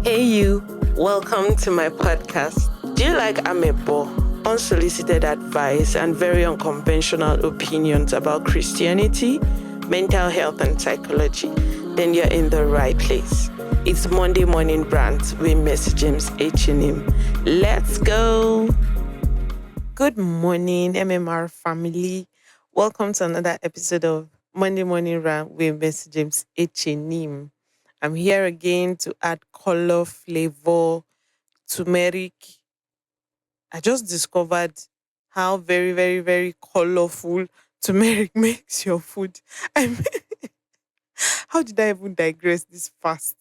Hey, you. Welcome to my podcast. Do you like amebo, unsolicited advice, and very unconventional opinions about Christianity, mental health, and psychology? Then you're in the right place. It's Monday Morning Brand with Miss James H. Let's go. Good morning, MMR family. Welcome to another episode of Monday Morning Rant with Miss James H. I'm here again to add color, flavor, turmeric. I just discovered how very, very, very colorful turmeric makes your food. I mean, how did I even digress this fast?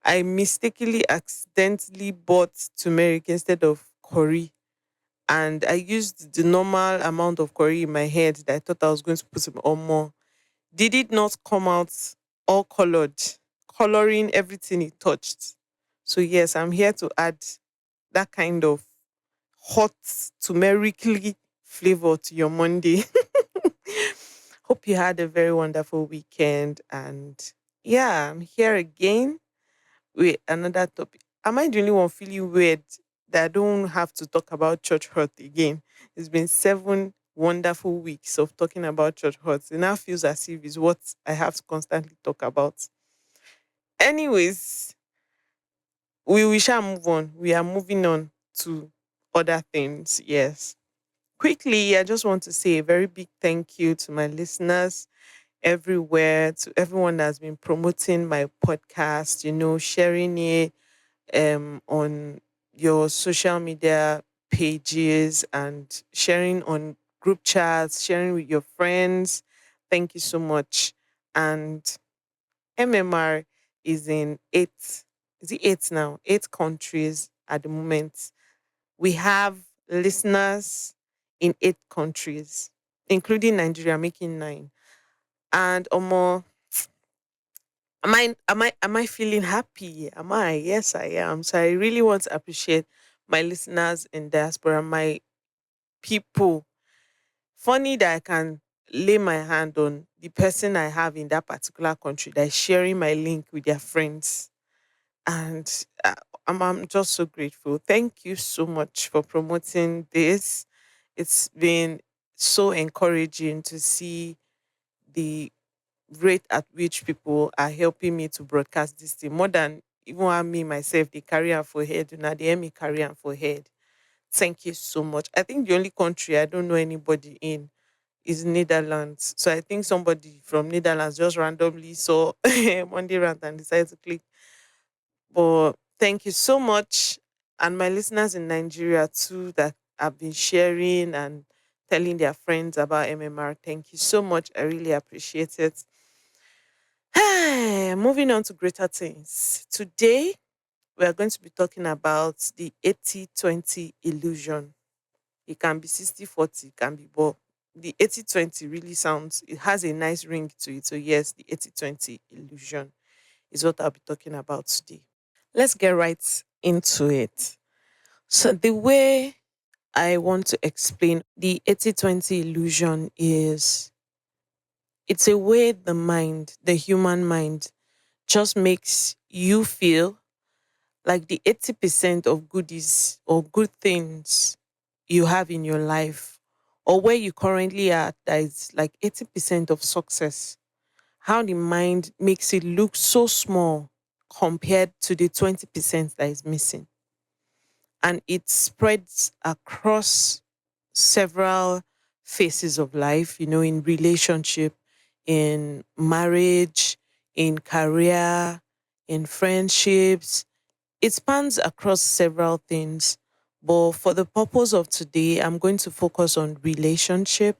I mistakenly accidentally bought turmeric instead of curry. And I used the normal amount of curry in my head that I thought I was going to put on more. Did it not come out all colored, coloring everything it touched? So yes, I'm here to add that kind of hot turmerically flavor to your Monday. Hope you had a very wonderful weekend. And yeah, I'm here again with another topic. Am I the only one feeling weird that I don't have to talk about church hurt again? It's been 7 wonderful weeks of talking about church hurt. It now feels as if it's what I have to constantly talk about. Anyways, we shall move on. We are moving on to other things. Yes. Quickly, I just want to say a very big thank you to my listeners everywhere, to everyone that's been promoting my podcast, sharing it on your social media pages and sharing on group chats, sharing with your friends. Thank you so much. And MMR is in is it eight now? 8 countries at the moment. We have listeners in 8 countries, including Nigeria, making nine. And Omo, am I feeling happy? Am I? Yes, I am. So I really want to appreciate my listeners in diaspora, my people. Funny that I can lay my hand on the person I have in that particular country that is sharing my link with their friends. And I'm just so grateful. Thank you so much for promoting this. It's been so encouraging to see the rate at which people are helping me to broadcast this thing more than even me myself. They carry on for head, now they hear me carry on for head. Thank you so much. I think the only country I don't know anybody in is Netherlands. So I think somebody from Netherlands just randomly saw Monday rant and decided to click. But thank you so much. And my listeners in Nigeria too that have been sharing and telling their friends about MMR. Thank you so much. I really appreciate it. Moving on to greater things. Today, we are going to be talking about the 80-20 illusion. It can be 60-40, it can be, but the 80-20 really sounds, it has a nice ring to it. So, yes, the 80-20 illusion is what I'll be talking about today. Let's get right into it. So, the way I want to explain the 80-20 illusion is it's a way the mind, the human mind, just makes you feel like the 80% of goodies or good things you have in your life or where you currently are, that is like 80% of success, how the mind makes it look so small compared to the 20% that is missing. And it spreads across several phases of life, in relationship, in marriage, in career, in friendships. It spans across several things. But for the purpose of today, I'm going to focus on relationship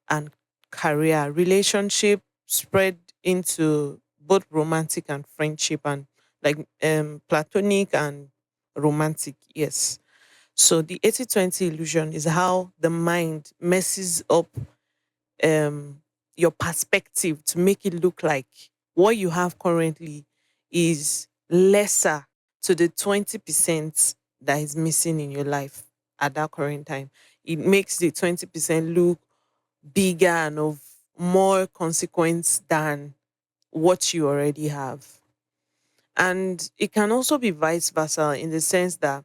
and career. Relationship spread into both romantic and friendship and like platonic and romantic. Yes. So the 80-20 illusion is how the mind messes up um your perspective to make it look like what you have currently is lesser to the 20% that is missing in your life at that current time. It makes the 20% look bigger and of more consequence than what you already have. And it can also be vice versa in the sense that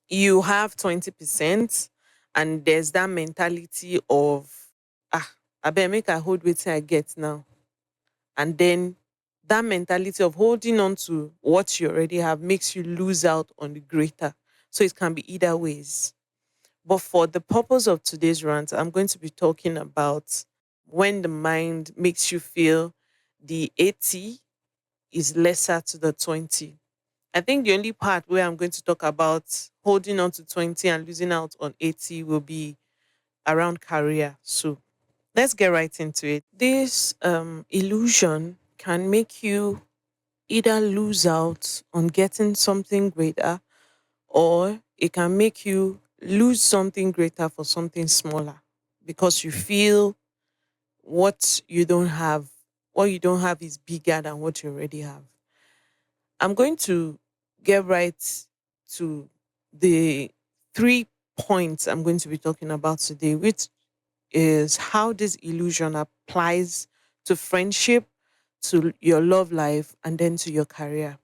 you have 20% and there's that mentality of, ah, I better make I hold what I get now. And then that mentality of holding on to what you already have makes you lose out on the greater. So it can be either ways. But for the purpose of today's rant, I'm going to be talking about when the mind makes you feel the 80 is lesser to the 20. I think the only part where I'm going to talk about holding on to 20 and losing out on 80 will be around career. So let's get right into it. This illusion can make you either lose out on getting something greater, or it can make you lose something greater for something smaller because you feel what you don't have, what you don't have is bigger than what you already have. I'm going to get right to the 3 points I'm going to be talking about today, which is how this illusion applies to friendship, to your love life, and then to your career.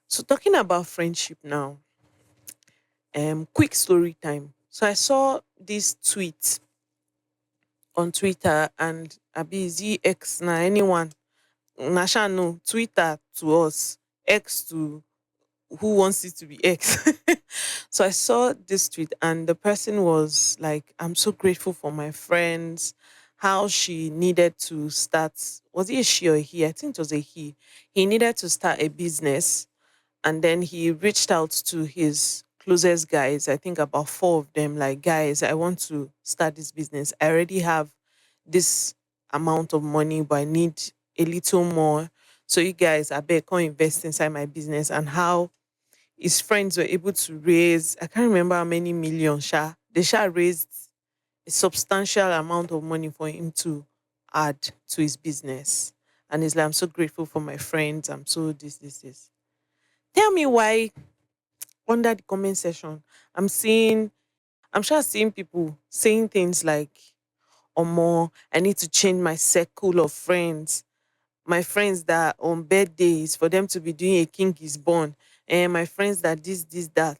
So, talking about friendship now, quick story time. So, I saw this tweet on Twitter, and Abi is he X na anyone? Nasha no Twitter to us, X to who wants it to be X. So I saw this tweet and the person was like, I'm so grateful for my friends, how she needed to start. Was it a she or a he? I think it was a he. He needed to start a business and then he reached out to his closest guys, I think about four of them, like, guys, I want to start this business. I already have this amount of money, but I need a little more. So you guys, I bet come invest inside my business. And how his friends were able to raise, I can't remember how many million sha. They sha raised a substantial amount of money for him to add to his business. And he's like, I'm so grateful for my friends. I'm so this. Tell me why under the comment section, I'm seeing, I'm sure seeing people saying things like, or more, I need to change my circle of friends. My friends that on birthdays for them to be doing a king is born. And my friends that this, that.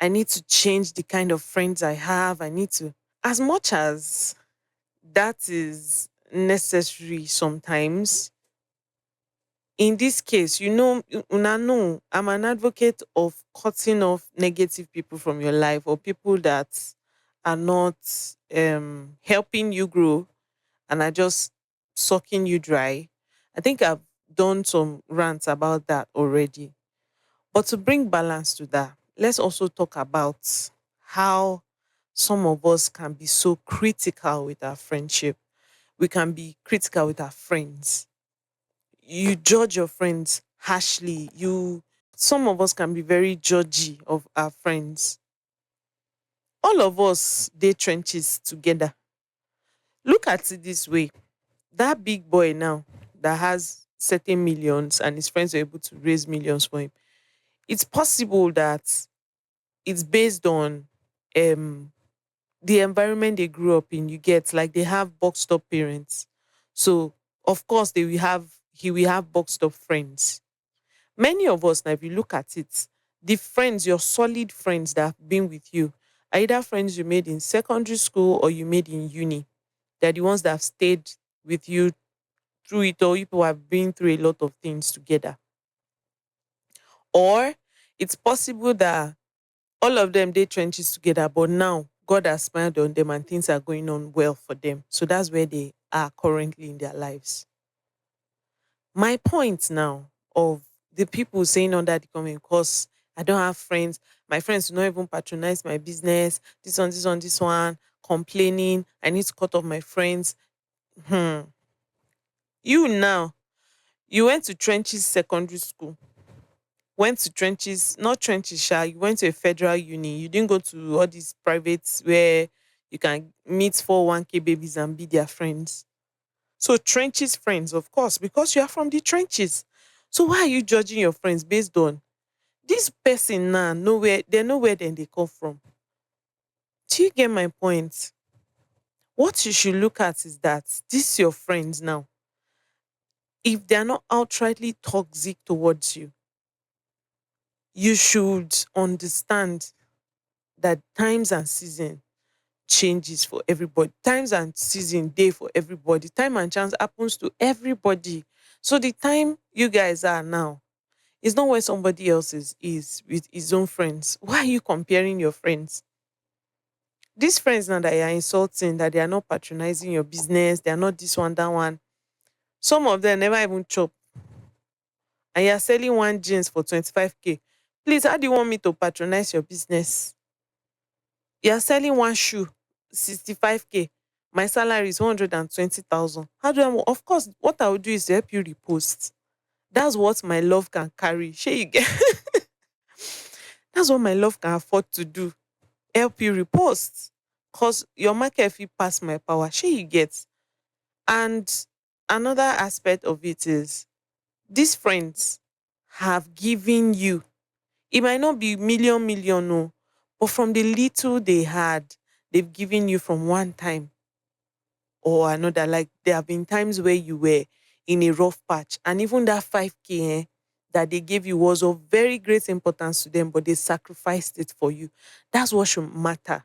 I need to change the kind of friends I have. I need to, as much as that is necessary sometimes, in this case, una know, I'm an advocate of cutting off negative people from your life or people that are not helping you grow and are just sucking you dry. I think I've done some rants about that already. But to bring balance to that, let's also talk about how some of us can be so critical with our friendship. We can be critical with our friends. You judge your friends harshly. You Some of us can be very judgy of our friends. All of us dey trenches together. Look at it this way. That big boy now that has certain millions and his friends are able to raise millions for him. It's possible that it's based on um the environment they grew up in. You get, like, they have boxed up parents. So of course he will have boxed up friends. Many of us now, if you look at it, the friends, your solid friends that have been with you, are either friends you made in secondary school or you made in uni. They're the ones that have stayed with you through it all. You people have been through a lot of things together. Or it's possible that all of them they trenches together, but now God has smiled on them and things are going on well for them. So that's where they are currently in their lives. My point now of the people saying under the comment, because I don't have friends, my friends do not even patronize my business, this one, complaining, I need to cut off my friends. Hmm. You now, you went to Trenches Secondary School, went to Trenches, not Trenches, Sha, you went to a federal uni. You didn't go to all these privates where you can meet 401k babies and be their friends. So Trenches friends, of course, because you are from the trenches. So why are you judging your friends based on this person now? Nowhere, they know where then they come from. Do you get my point? What you should look at is that this your friends now. If they are not outrightly toxic towards you, you should understand that times and season changes for everybody. Times and season day for everybody. Time and chance happens to everybody. So the time you guys are now is not where somebody else is with his own friends. Why are you comparing your friends? These friends now that you're insulting, that they are not patronizing your business, they are not this one, that one. Some of them never even chop, and you're selling one jeans for 25K. Please, how do you want me to patronize your business? You're selling one shoe, 65K. My salary is 120,000. How do I? Of course, what I will do is to help you repost. That's what my love can carry. Sure, you get. That's what my love can afford to do. Help you repost. Cause your market fee pass my power. Sure, you get. And another aspect of it is these friends have given you. It might not be million, no, but from the little they had, they've given you from one time or another. Like there have been times where you were in a rough patch, and even that 5K that they gave you was of very great importance to them, but they sacrificed it for you. That's what should matter.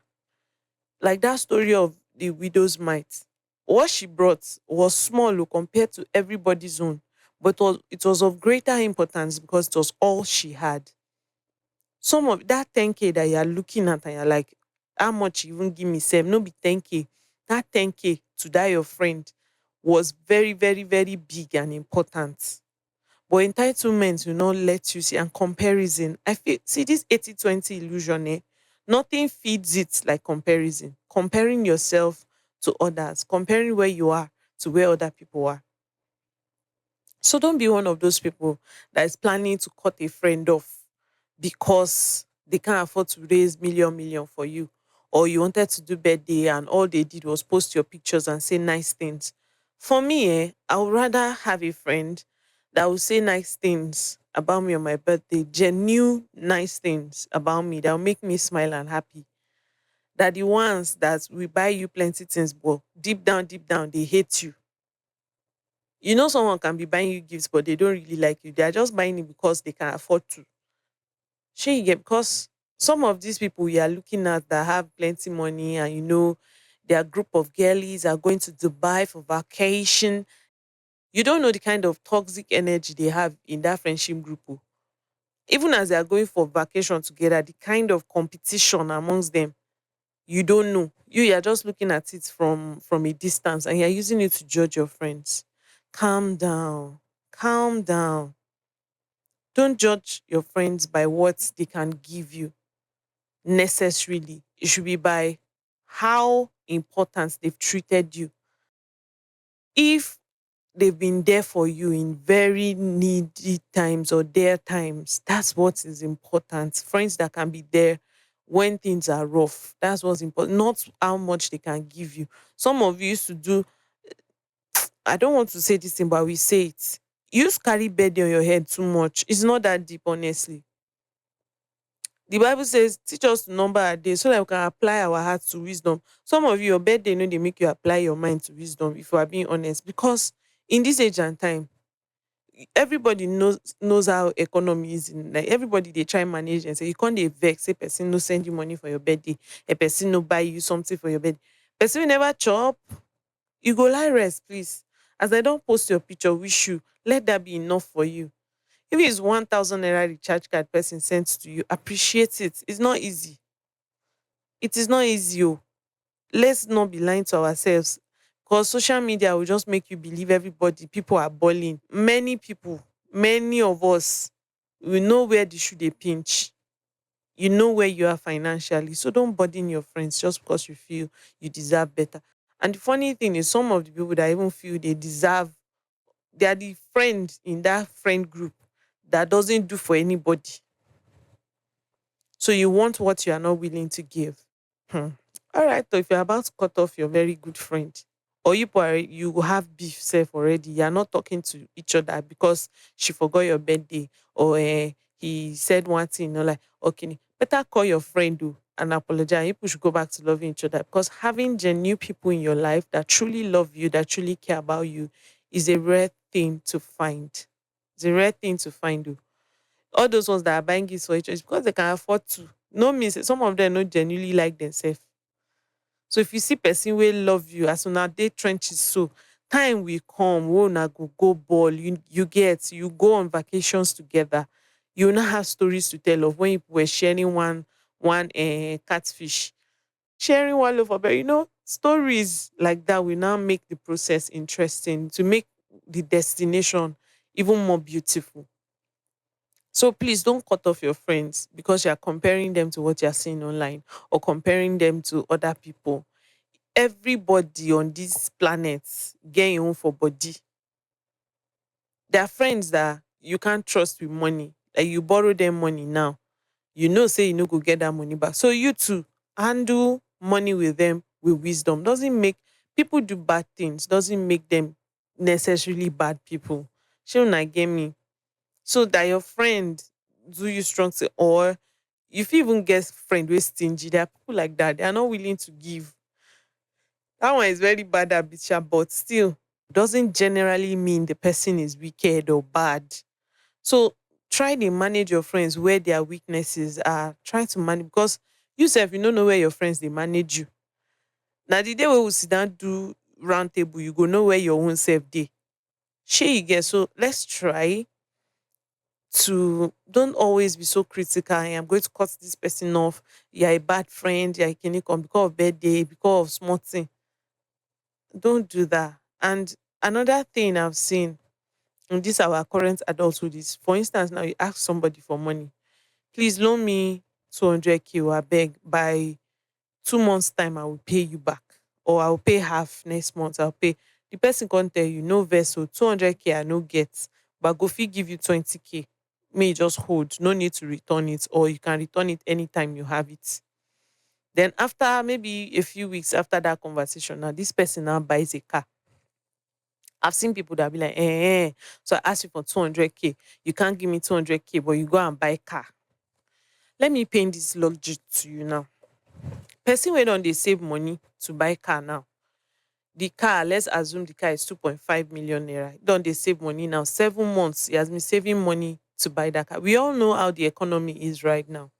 Like that story of the widow's mite. What she brought was small compared to everybody's own, but it was of greater importance because it was all she had. Some of that 10K that you're looking at and you're like, how much you even give me? Same, no be 10K. That 10K to that your friend was very, very, very big and important. But entitlement will not let you see, and comparison. I feel, see, this 80-20 illusion, nothing feeds it like comparison. Comparing yourself to others, comparing where you are to where other people are. So don't be one of those people that is planning to cut a friend off because they can't afford to raise million for you. Or you wanted to do birthday and all they did was post your pictures and say nice things. For me, I would rather have a friend that will say nice things about me on my birthday, genuine nice things about me that will make me smile and happy. That the ones that will buy you plenty things, but deep down, they hate you. You know, someone can be buying you gifts, but they don't really like you. They are just buying it because they can afford to. Sure, you get, because some of these people you are looking at that have plenty money, and you know their group of girlies are going to Dubai for vacation. You don't know the kind of toxic energy they have in that friendship group. Oh. Even as they are going for vacation together, the kind of competition amongst them, you don't know. You are just looking at it from a distance, and you're using it to judge your friends. Calm down. Calm down. Don't judge your friends by what they can give you necessarily. It should be by how important they've treated you. If they've been there for you in very needy times or their times, that's what is important. Friends that can be there when things are rough. That's what's important, not how much they can give you. Some of you used to do, I don't want to say this thing, but we say it. You used to carry burden on your head too much. It's not that deep, honestly. The Bible says, teach us to number our days so that we can apply our hearts to wisdom. Some of you, your birthday, you know, they make you apply your mind to wisdom, if you are being honest. Because in this age and time, everybody knows how economy is. Like everybody, they try manage and say, you can't dey vex, say person no send you money for your birthday, a person no buy you something for your birthday. Person will never chop, you go lie rest, please. As I don't post your picture, wish you, let that be enough for you. If it's 1,000 naira recharge card person sends to you, appreciate it. It's not easy. It is not easy. Oh. Let's not be lying to ourselves. Because social media will just make you believe everybody, people are balling. Many people, many of us, we know where the shoe they pinch. You know where you are financially. So don't burden your friends just because you feel you deserve better. And the funny thing is, some of the people that even feel they deserve, they are the friend in that friend group that doesn't do for anybody. So you want what you are not willing to give. Hmm. All right. So if you're about to cut off your very good friend, or you have beef self already, you're not talking to each other because she forgot your birthday, or he said one thing, like, okay, better call your friend and apologize. People should go back to loving each other, because having genuine people in your life that truly love you, that truly care about you, is a rare thing to find. It's a rare thing to find. Oh. All those ones that are buying gifts for each other is because they can afford to. No means some of them not genuinely like themselves. So if you see person will love you as soon as they trenches, so time will come, we una go ball, you get, you go on vacations together. You now have stories to tell of when you were sharing one catfish, sharing one loaf of bread. Stories like that will now make the process interesting to make the destination even more beautiful. So please don't cut off your friends because you are comparing them to what you are seeing online or comparing them to other people. Everybody on this planet get your own for body. There are friends that you can't trust with money. Like you borrow them money now. You know, say you no go get that money back. So you too handle money with them with wisdom. Doesn't make people do bad things, doesn't make them necessarily bad people. She'll not get me. So that your friend do you strong say, or if you even get friend with stingy, there are people like that. They are not willing to give. That one is very bad habit, sha, but still doesn't generally mean the person is wicked or bad. So try to manage your friends where their weaknesses are. Try to manage because you self you don't know where your friends they manage you. Now the day we will sit down do round table, you go know where your own self day. She you get so let's try to don't always be so critical. I am going to cut this person off. You're a bad friend, you're a kinikon because of birthday, because of small thing. Don't do that. And another thing I've seen in this our current adulthood is, for instance, now you ask somebody for money, please loan me 200K or I beg by 2 months time I will pay you back, or I'll pay half next month. I'll pay. The person can't tell you no vessel 200K I no get, but go fit give you 20K. May you just hold, no need to return it, or you can return it anytime you have it. Then after maybe a few weeks after that conversation, now this person now buys a car. I've seen people that be like, so I asked you for 200K. You can't give me 200K, but you go and buy car. Let me paint this logic to you now. Person went on they save money to buy car now. The car, let's assume the car is 2.5 million naira. Don't they save money now? 7 months, he has been saving money to buy that car. We all know how the economy is right now.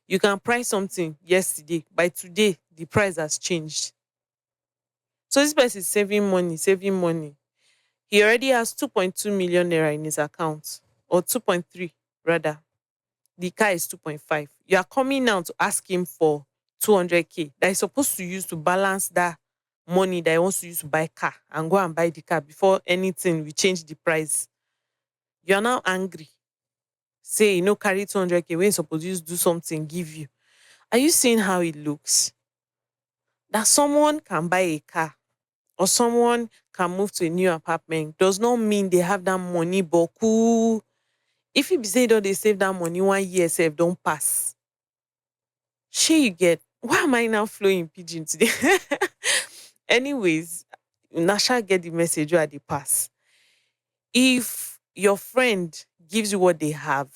You can price something yesterday. By today, the price has changed. So this person is saving money, saving money. He already has 2.2 million naira in his account, or 2.3 rather. The car is 2.5. You are coming now to ask him for 200K that is supposed to use to balance that money that he wants to use to buy car and go and buy the car before anything we change the price. You are now angry. Say you know carry 200K when you supposed to use do something give you. Are you seeing how it looks? That someone can buy a car or someone can move to a new apartment does not mean they have that money boku. If you be say don't they save that money 1 year sef don't pass. She you get why am I now flowing pigeon today? Anyways, Nasha get the message where they pass. If your friend gives you what they have,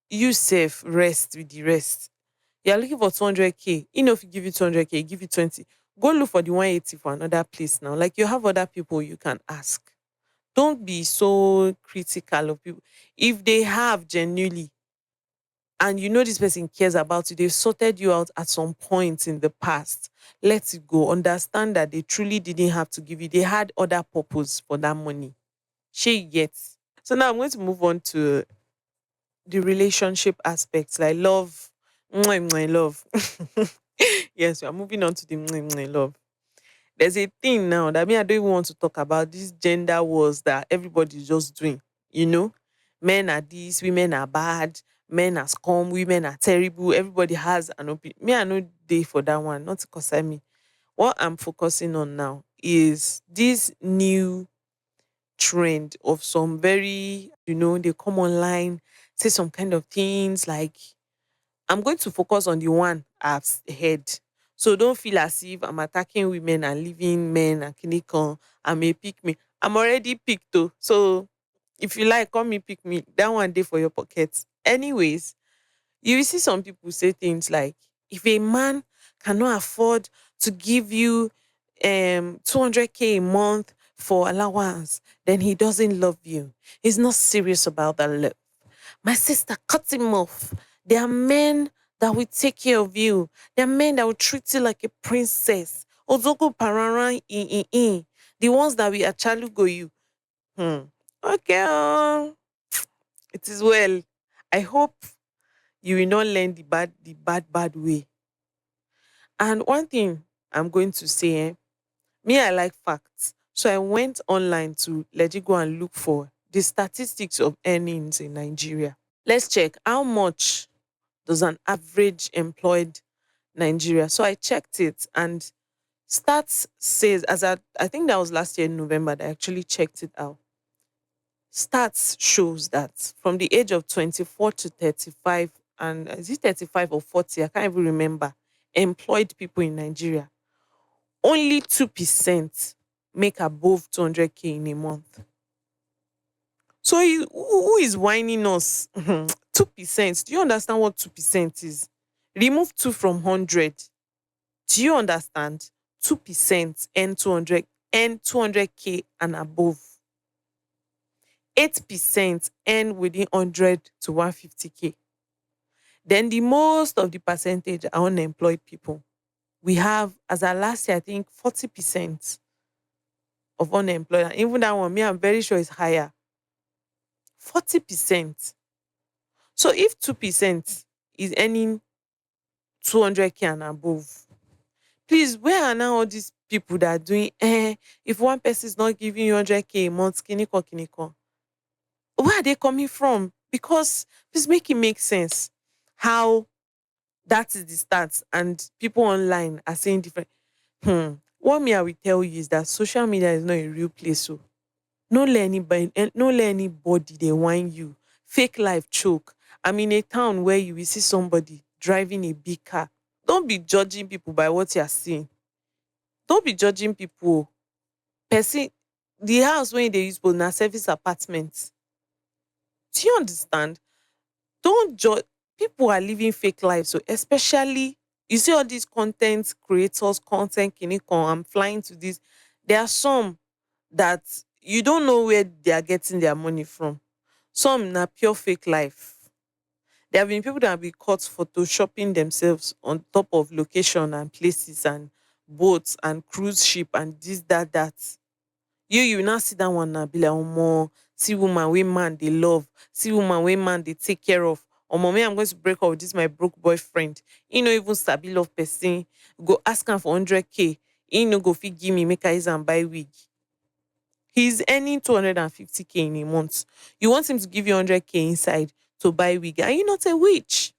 you safe rest with the rest. You're looking for 200K. You know, if you give you 200K, give you 20. Go look for the 180 for another place now. Like you have other people you can ask. Don't be so critical of people. If they have genuinely, and you know this person cares about you, they've sorted you out at some point in the past. Let it go. Understand that they truly didn't have to give you. They had other purpose for that money. She gets. So now I'm going to move on to the relationship aspects, like love. Mwah, mwah, love. Yes, we are moving on to the mwah, mwah, love. There's a thing now that me I don't even want to talk about these gender wars that everybody's just doing. You know, men are this, women are bad, men are scum, women are terrible. Everybody has an opinion. Me, I know day for that one, not to concern me. What I'm focusing on now is this new trend of some very, they come online, say some kind of things like I'm going to focus on the one I've heard. So don't feel as if I'm attacking women and leaving men and kinikon. I may pick me. I'm already picked though. So if you like, come me pick me. That one day for your pockets. Anyways, you will see some people say things like, if a man cannot afford to give you 200K a month for allowance, then he doesn't love you. He's not serious about that love. My sister, cut him off. There are men that will take care of you. There are men that will treat you like a princess. Ozoko parara in. The ones that will achalugo you. Hmm. Okay. It is well. I hope you will not learn the bad way. And one thing I'm going to say, me, I like facts. So I went online to legit go and look for the statistics of earnings in Nigeria. Let's check how much does an average employed Nigeria. So I checked it, and stats says, I think that was last year in November that I actually checked it out. Stats shows that from the age of 24 to 35, and is it 35 or 40? I can't even remember. Employed people in Nigeria, only 2% make above 200K in a month. So who is whining us? 2%. Do you understand what 2% is? Remove 2 from 100. Do you understand? 2% and 200K and above. 8% and within 100 to 150K. Then the most of the percentage are unemployed people. We have, as our last year, I think 40% of unemployed. And even that one, me, I'm very sure is higher. 40%. So if 2% is earning 200K and above, please, where are now all these people that are doing, if one person is not giving you 100K a month, kiniko, where are they coming from? Because please make it make sense how that is the stats and people online are saying different. What me I will tell you is that social media is not a real place. So no let anybody they whine you. Fake life choke. I'm in a town where you will see somebody driving a big car. Don't be judging people by what you are seeing. Don't be judging people. Person, the house when they use for na service apartment. Do you understand? Don't judge. People are living fake lives. So especially you see all these content creators, content kinikon. I'm flying to this. There are some that you don't know where they are getting their money from. Some na pure fake life. There have been people that have been caught photoshopping themselves on top of location and places and boats and cruise ship and this, that. You will not see that one now be like, oh more, see woman we man they love, see woman we man they take care of. Or mommy, I'm going to break up with this my broke boyfriend. He no even sabi love person. Go ask him for 100K. He no go fit give me make I use and buy wig. He's earning 250K in a month. You want him to give you 100K inside to buy wig. Are you not a witch?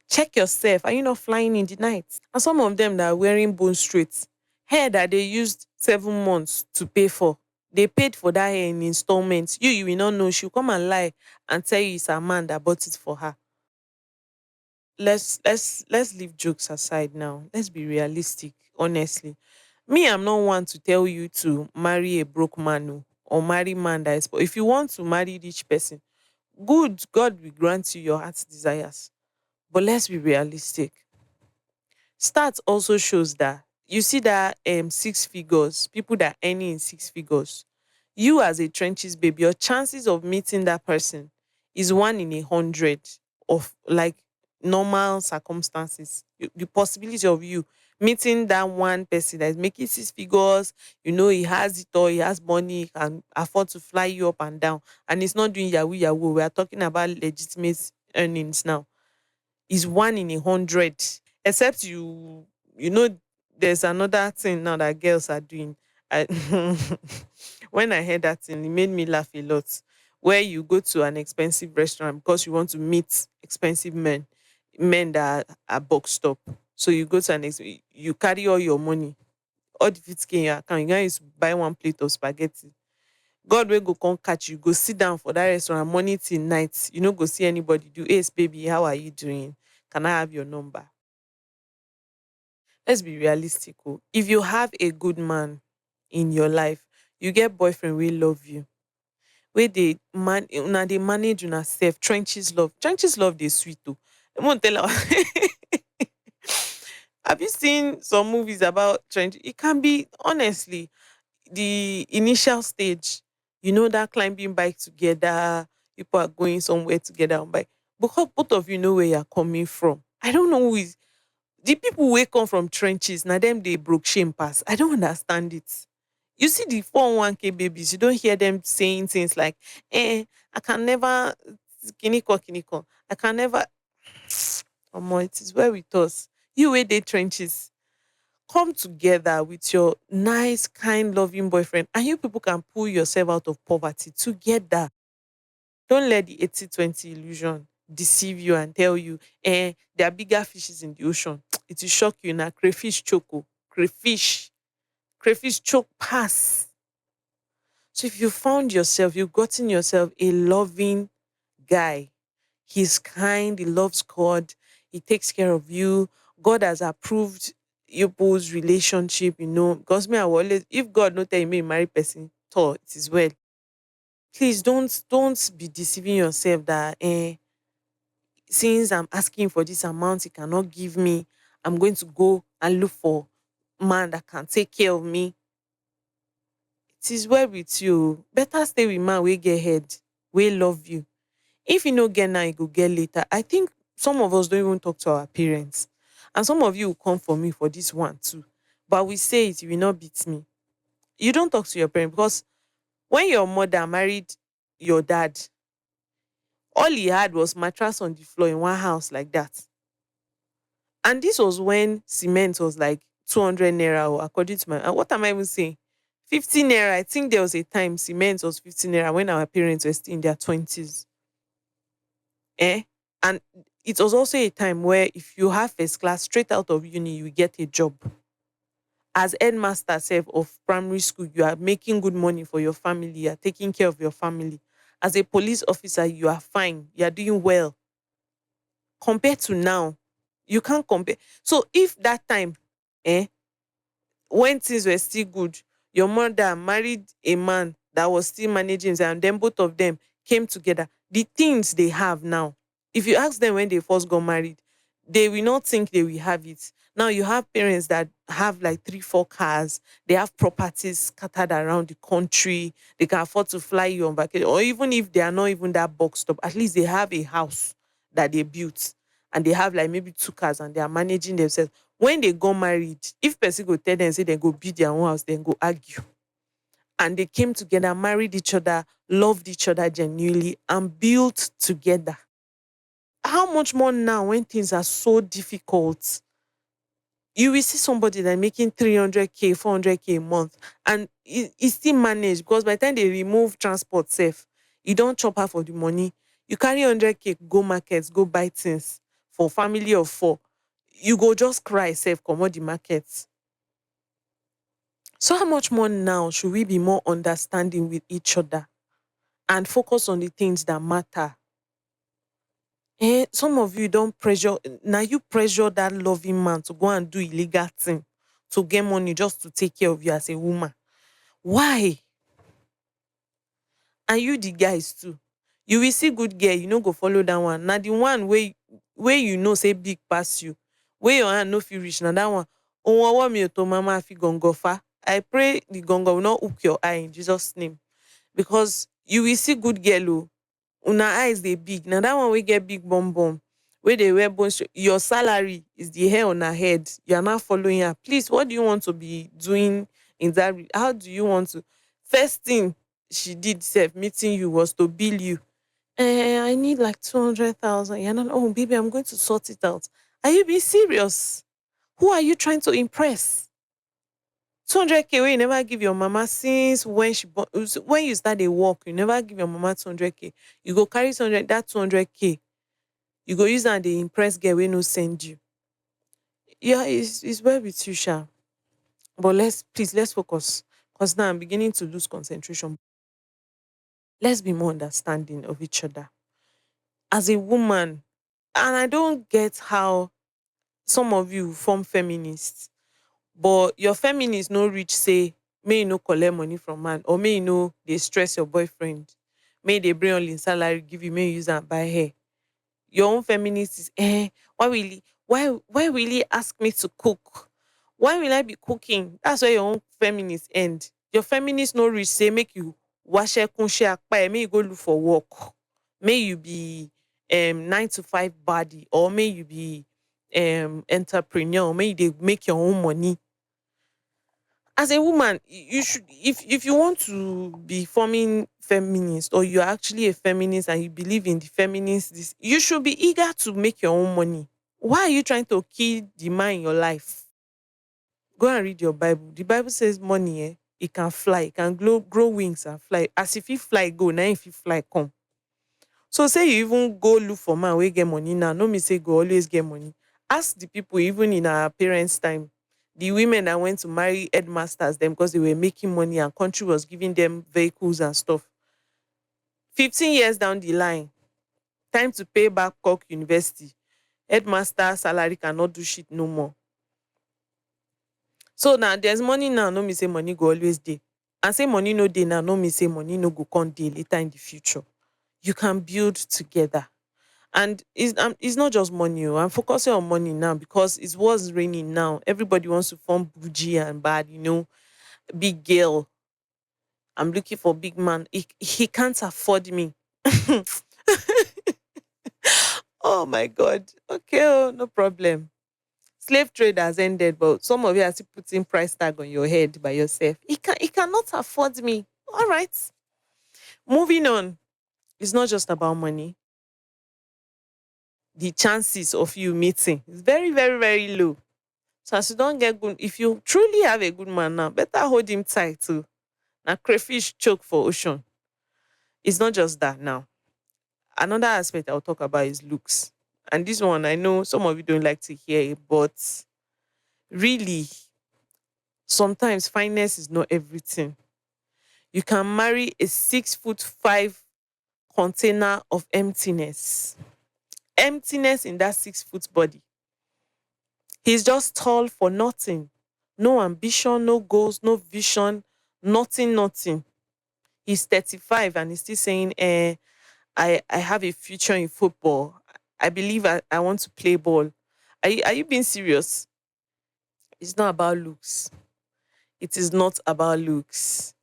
Check yourself. Are you not flying in the night? And some of them that are wearing bone straight, hair that they used 7 months to pay for. They paid for that hair in installments. You will not know. She'll come and lie and tell you it's a man that bought it for her. Let's leave jokes aside now. Let's be realistic, honestly. Me, I'm not one to tell you to marry a broke man, or marry man that is poor. If you want to marry rich person, good, God will grant you your heart's desires. But let's be realistic. Stats also shows that you see that 6 figures, people that are earning in 6 figures, you as a trenches baby, your chances of meeting that person is 1 in 100 of like normal circumstances. The possibility of you meeting that one person that is making 6 figures, he has it all, he has money, he can afford to fly you up and down, and he's not doing yahoo yahoo. We are talking about legitimate earnings now. Is 1 in 100. Except you know, there's another thing now that girls are doing. I, when I heard that thing, it made me laugh a lot. Where you go to an expensive restaurant because you want to meet expensive men that are boxed up. So you go to you carry all your money, all the 50K in your account. You can use to buy one plate of spaghetti. God will go come catch you. Go sit down for that restaurant morning till night. You know, go see anybody. Do ace baby, how are you doing? Can I have your number? Let's be realistic. Oh. If you have a good man in your life, you get boyfriend will love you. Where they man una they manage una self. Trenches love. Trenches love they sweet too. I won't tell her. Have you seen some movies about trench? It can be honestly. the initial stage, you know, that climbing bike together, people are going somewhere together on bike. Because both of you know where you're coming from. I don't know who is the people wey come from trenches. Now them they broke shame pass. I don't understand it. You see the 401k babies, you don't hear them saying things like, I can never kiniko. I can never it is well with us. You where they trenches. Come together with your nice, kind, loving boyfriend, and you people can pull yourself out of poverty together. Don't let the 80-20 illusion deceive you and tell you, there are bigger fishes in the ocean. It will shock you now. Crayfish choco. Crayfish. Crayfish choke pass. So if you found yourself, you've gotten yourself a loving guy. He's kind, he loves God, he takes care of you. God has approved you both relationship, you know. Because me, I will always, if God not tell you me marry person, it is well. Please don't be deceiving yourself that since I'm asking for this amount, he cannot give me. I'm going to go and look for man that can take care of me. It is well with you. Better stay with man we get head, we love you. If you no get now, you go get later. I think some of us don't even talk to our parents. And some of you will come for me for this one too. But we say it, you will not beat me. You don't talk to your parents because when your mother married your dad, all he had was mattress on the floor in one house like that. And this was when cement was like 200 naira, or according to my, and what am I even saying? 50 naira. I think there was a time cement was 50 naira when our parents were still in their 20s. Eh? And it was also a time where if you have first class straight out of uni, you get a job. As headmaster self of primary school, you are making good money for your family, you are taking care of your family. As a police officer, you are fine, you are doing well. Compared to now, you can't compare. So if that time, eh, when things were still good, your mother married a man that was still managing, and then both of them came together. The things they have now, if you ask them when they first got married, they will not think they will have it. Now you have parents that have like 3, 4 cars, they have properties scattered around the country, they can afford to fly you on vacation, or even if they are not even that boxed up, at least they have a house that they built, and they have like maybe 2 cars and they are managing themselves. When they got married, if person go tell them say they go build their own house, then go argue. And they came together, married each other, loved each other genuinely, and built together. How much more now when things are so difficult? You will see somebody that making 300k, 400k a month, and it still managed because by the time they remove transport safe, you don't chop her for the money. You carry 100k, go markets, go buy things for family of four. You go just cry safe, come out the markets. So how much more now should we be more understanding with each other and focus on the things that matter? Some of you don't pressure, now you pressure that loving man to go and do illegal thing to get money just to take care of you as a woman. Why? And you the guys too. You will see good girl, you know go follow that one. Now the one where you know say big pass you, where your hand no feel reach. Now that one, oh me to mama fi gongo fa. I pray the gongo will not hook your eye in Jesus' name. Because you will see good girl oh, una eyes they big. Now that one we get big bum bum. Where they wear bones, your salary is the hair on her head. You are not following her. Please, what do you want to be doing in that? How do you want to? First thing she did, self meeting you was to bill you. I need like 200,000. You're not. Oh, baby, I'm going to sort it out. Are you being serious? Who are you trying to impress? 200k wey you never give your mama since when you start a work, you never give your mama 200k. You go carry 200 that 200k. You go use and they impress girl wey no send you. Yeah, it's well with you, Sha. But let's focus. Because now I'm beginning to lose concentration. Let's be more understanding of each other. As a woman, and I don't get how some of you form feminists, but your feminist no reach say, may you no collect money from man, or may you no they stress your boyfriend. May they bring all in salary, give you, may you use and buy hair. Your own feminist is why will he ask me to cook? Why will I be cooking? That's where your own feminist end. Your feminist no reach say make you washe kunshe akpa, make you go look for work. May you be 9 to 5 body, or may you be entrepreneur, may you dey make your own money. As a woman, you should, if you want to be forming feminist, or you're actually a feminist and you believe in the feminist this, you should be eager to make your own money. Why are you trying to kill the man in your life? Go and read your Bible. The Bible says money, it can fly, it can grow wings and fly. As if it fly go, now if it fly come. So say you even go look for man wey get money now, no me say go always get money. Ask the people even in our parents' time, the women that went to marry headmasters them because they were making money and country was giving them vehicles and stuff. 15 years down the line, time to pay back Cork University. Headmaster salary cannot do shit no more. So now there's money now, no me say money go always dey. And say money no dey now, no me say money no go come dey later in the future. You can build together. And it's not just money. I'm focusing on money now because it was raining now. Everybody wants to form bougie and bad, big girl. I'm looking for big man. He can't afford me. Oh my God. Okay, oh, no problem. Slave trade has ended, but some of you are still putting price tag on your head by yourself. He cannot afford me. All right. Moving on. It's not just about money. The chances of you meeting is very, very, very low. So as you don't get good, if you truly have a good man now, better hold him tight too. Now crayfish choke for ocean. It's not just that now. Another aspect I'll talk about is looks. And this one I know some of you don't like to hear it, but really, sometimes fineness is not everything. You can marry a 6'5" container of emptiness. Emptiness in that 6 foot body. He's just tall for nothing. No ambition, no goals, no vision, nothing, nothing. He's 35 and he's still saying, I have a future in football. I believe I want to play ball. Are you being serious? It's not about looks. It is not about looks.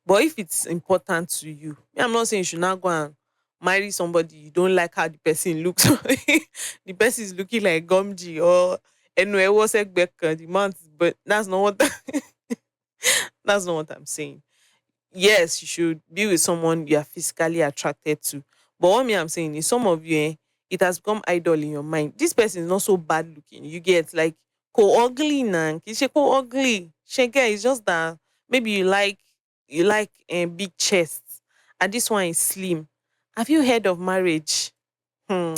But if it's important to you, me, I'm not saying you should not go and marry somebody you don't like how the person looks. The person is looking like Gumji or the month, but that's not what that's not what I'm saying. Yes, you should be with someone you are physically attracted to. But what me I'm saying is some of you, it has become idol in your mind. This person is not so bad looking. You get like ugly now. She ugly. She get it's just that maybe you like a big chest and this one is slim. Have you heard of marriage? Hmm.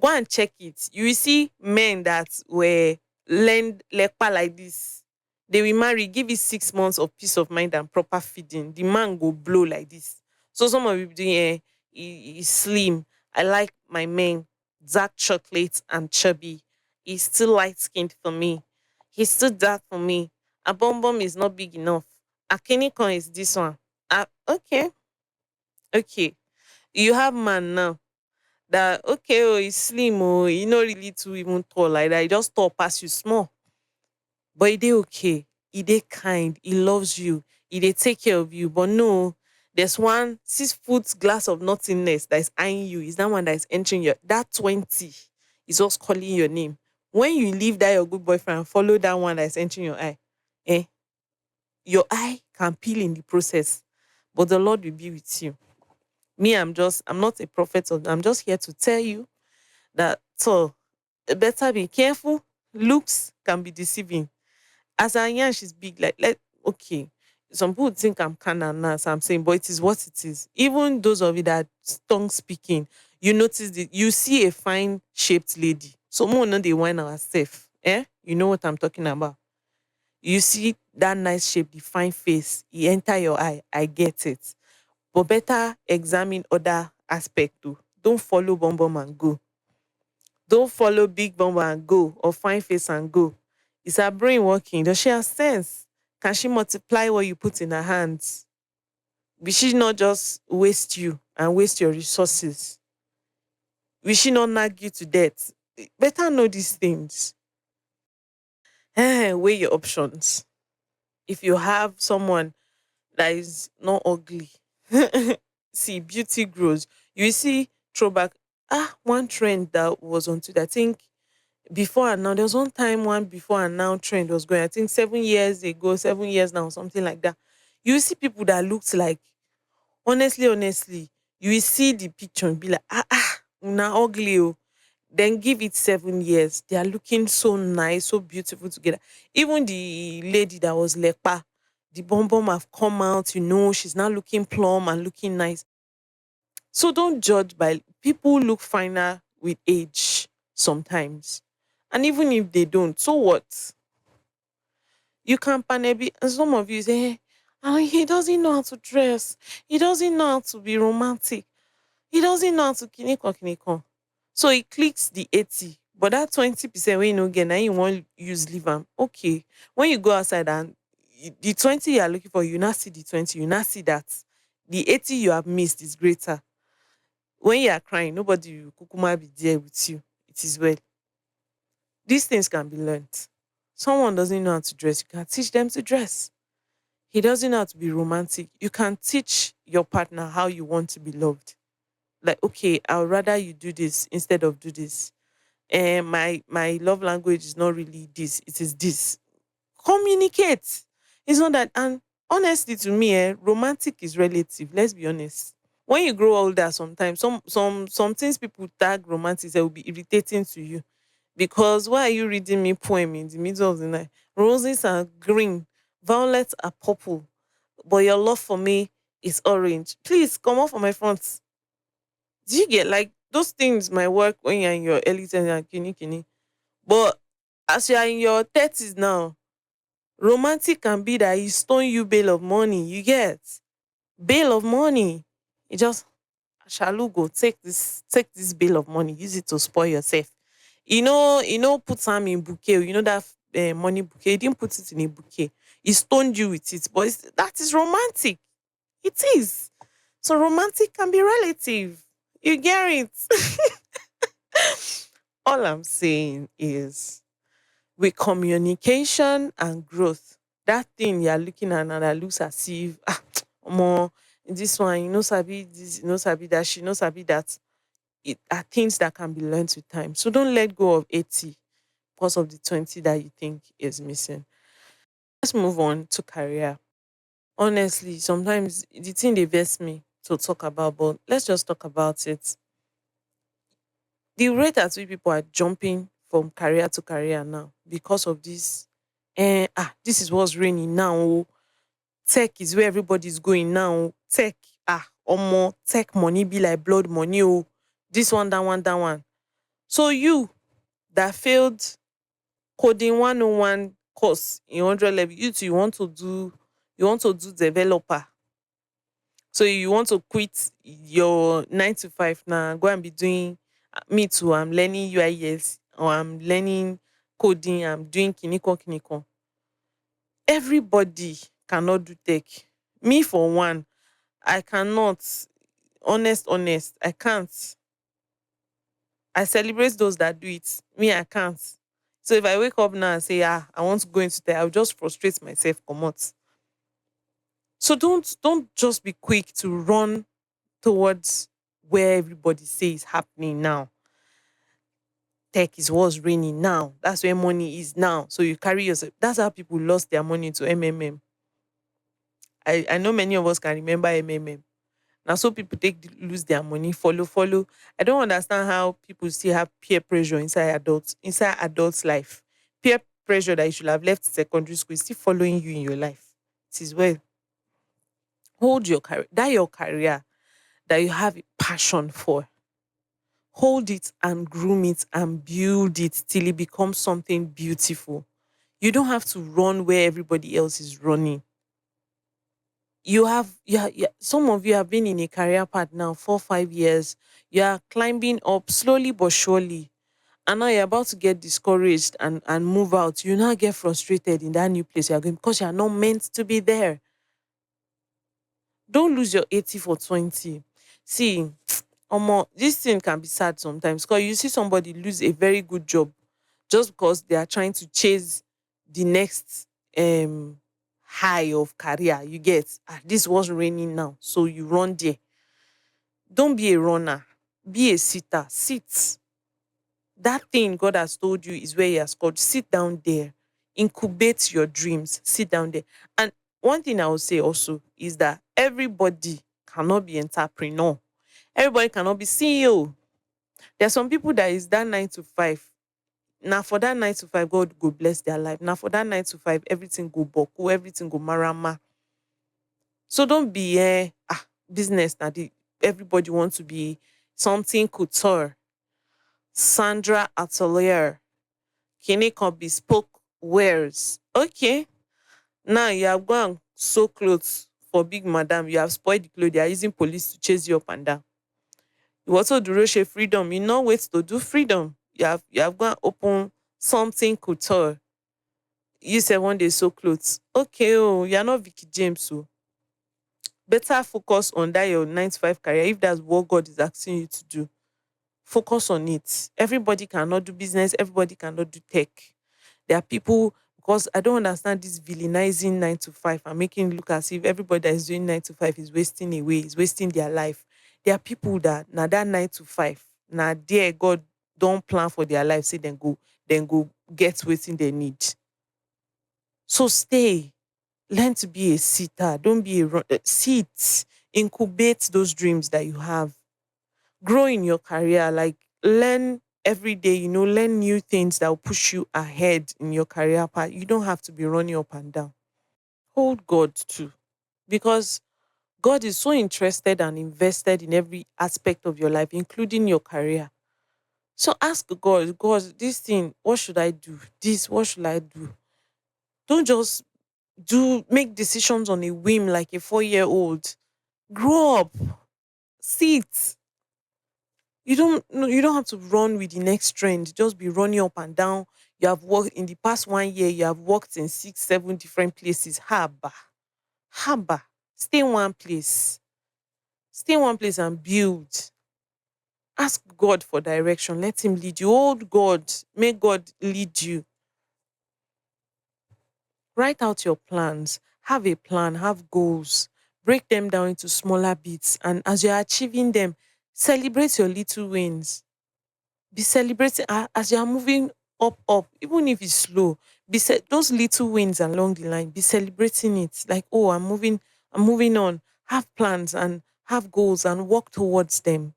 Go and check it. You will see men that were learned lekpa like this. They will marry, give it 6 months of peace of mind and proper feeding. The man go blow like this. So some of you doing he's slim. I like my men dark chocolate and chubby. He's still light skinned for me. He's still dark for me. A bum bum is not big enough. A kinikon is this one. Okay, okay. You have man now that okay, oh, he's slim, oh, he not really too even tall like that. He just tall past you small. But he dey okay. He dey kind. He loves you. He dey take care of you. But no, there's one 6 foot glass of nothingness that is eyeing you. Is that one that is entering your that 20 is just calling your name. When you leave that your good boyfriend and follow that one that is entering your eye, eh, your eye can peel in the process. But the Lord will be with you. Me, I'm not a prophet, I'm just here to tell you that so better be careful. Looks can be deceiving. As I am, she's big. Like, okay. Some people think I'm kind of nice. I'm saying, but it is what it is. Even those of you that tongue speaking, you notice that you see a fine shaped lady. So more know they wine ourselves. You know what I'm talking about. You see that nice shape, the fine face, he enter your eye. I get it. But better examine other aspect too. Don't follow Bum Bum and go. Don't follow Big Bum Bum and go or fine face and go. Is her brain working? Does she have sense? Can she multiply what you put in her hands? Will she not just waste you and waste your resources? Will she not nag you to death? Better know these things. Weigh your options. If you have someone that is not ugly, see, beauty grows. You see, throwback. One trend that was on Twitter. I think before and now, there was one time one before and now trend was going. I think 7 years ago, 7 years now, something like that. You see people that looked like, honestly, you will see the picture and be like, now ugly. Oh. Then give it 7 years. They are looking so nice, so beautiful together. Even the lady that was lepa, the bum bum have come out, she's now looking plump and looking nice. So don't judge by people look finer with age sometimes. And even if they don't, so what? You can panebi and some of you say, "Hey, he doesn't know how to dress. He doesn't know how to be romantic. He doesn't know how to kiniko kiniko." So he clicks the 80, but that 20% when you no get, now you want use leave am. Okay. When you go outside and the 20 you are looking for, you not see the 20, you not see that the 80 you have missed is greater. When you are crying, nobody will kukuma be there with you. It is well. These things can be learnt. Someone doesn't know how to dress, you can teach them to dress. He doesn't know how to be romantic. You can teach your partner how you want to be loved. Like, okay, I would rather you do this instead of do this. And my love language is not really this, it is this. Communicate. It's not that. And honestly, to me, romantic is relative. Let's be honest. When you grow older, sometimes some things people tag romantic will be irritating to you. Because why are you reading me poem in the middle of the night? Roses are green, violets are purple, but your love for me is orange. Please come off on my front. Do you get, like, those things might work when you're in your early 20s and kini kini. But as you are in your 30s now, romantic can be that he stone you bail of money. You get bail of money. It just, Shalugo, take this bill of money, use it to spoil yourself. Put some in bouquet. You know that money bouquet. He didn't put it in a bouquet. He stoned you with it. But that is romantic. It is. So romantic can be relative. You get it. All I'm saying is, with communication and growth, that thing you're looking at now that looks as if more this one, sabi this, sabi that, she knows sabi that, it are things that can be learned with time. So don't let go of 80 because of the 20 that you think is missing. Let's move on to career. Honestly, sometimes the thing they vex me to talk about, but let's just talk about it. The rate at which people are jumping from career to career now because of this. This is what's raining now. Oh. Tech is where everybody's going now. Oh. Tech, or more tech money be like blood money. Oh, this one, that one, that one. So you that failed coding 101 course in 100 level, you too, you want to do developer. So you want to quit your 9 to 5 now, go and be doing, me too, I'm learning UIS or I'm learning coding, I'm doing kiniko kiniko. Everybody cannot do tech. Me for one, I cannot. Honest, I can't. I celebrate those that do it. Me, I can't. So if I wake up now and say, I want to go into tech, I'll just frustrate myself, come out. So don't just be quick to run towards where everybody says happening now. Tech is what's raining now. That's where money is now. So you carry yourself. That's how people lost their money to MMM. I know many of us can remember MMM. Now, so people lose their money, follow. I don't understand how people still have peer pressure inside adults' life. Peer pressure that you should have left secondary school is still following you in your life. It is well. Hold your career, that your career that you have a passion for. Hold it and groom it and build it till it becomes something beautiful. You don't have to run where everybody else is running. Some of you have been in a career path now 4 5 years. You are climbing up slowly but surely, and now you're about to get discouraged and move out. You now get frustrated in that new place you're going because you're not meant to be there. Don't lose your 80 for 20. See, this thing can be sad sometimes because you see somebody lose a very good job just because they are trying to chase the next um high of career. You get, this was raining now, so you run there. Don't be a runner, be a sitter. Sit. That thing God has told you is where He has called. Sit down there, incubate your dreams. Sit down there. And one thing I will say also is that everybody cannot be entrepreneur. Everybody cannot be CEO. There's some people that is that 9 to 5. Now for that 9 to 5, God go bless their life. Now for that 9 to 5, everything go boku, everything go marama. So don't be business that everybody wants to be something couture, Sandra Atelier, Kine can bespoke wares. Okay, now you have gone sew clothes for big madam. You have spoiled the clothes. They are using police to chase you up and down. You also do Roche freedom. You know wait to do freedom. You have gone open something couture. You say one day sew clothes. Okay, oh, you are not Vicky James. So better focus on that your 9 to 5 career if that's what God is asking you to do. Focus on it. Everybody cannot do business, everybody cannot do tech. There are people, because I don't understand this villainizing 9 to 5 and making it look as if everybody that is doing 9 to 5 is wasting away, is wasting their life. There are people that now that 9 to 5, now there God don't plan for their life, say then go get waiting they need. So stay, learn to be a sitter. Don't be sit, incubate those dreams that you have. Grow in your career, like learn every day, learn new things that will push you ahead in your career path. You don't have to be running up and down. Hold God too, because God is so interested and invested in every aspect of your life, including your career. So ask God, this thing, what should I do? This, what should I do? Don't just do make decisions on a whim like a 4-year-old. Grow up, sit. You don't have to run with the next trend. Just be running up and down. You have worked in the past 1 year, you have worked in 6, 7 different places. Haba. Haba. Stay in one place. Stay in one place and build. Ask God for direction. Let Him lead you. Hold God. Make God lead you. Write out your plans. Have a plan. Have goals. Break them down into smaller bits. And as you're achieving them, celebrate your little wins. Be celebrating as you are moving up, even if it's slow. Those little wins along the line. Be celebrating it. Like, oh, I'm moving on. Have plans and have goals and work towards them.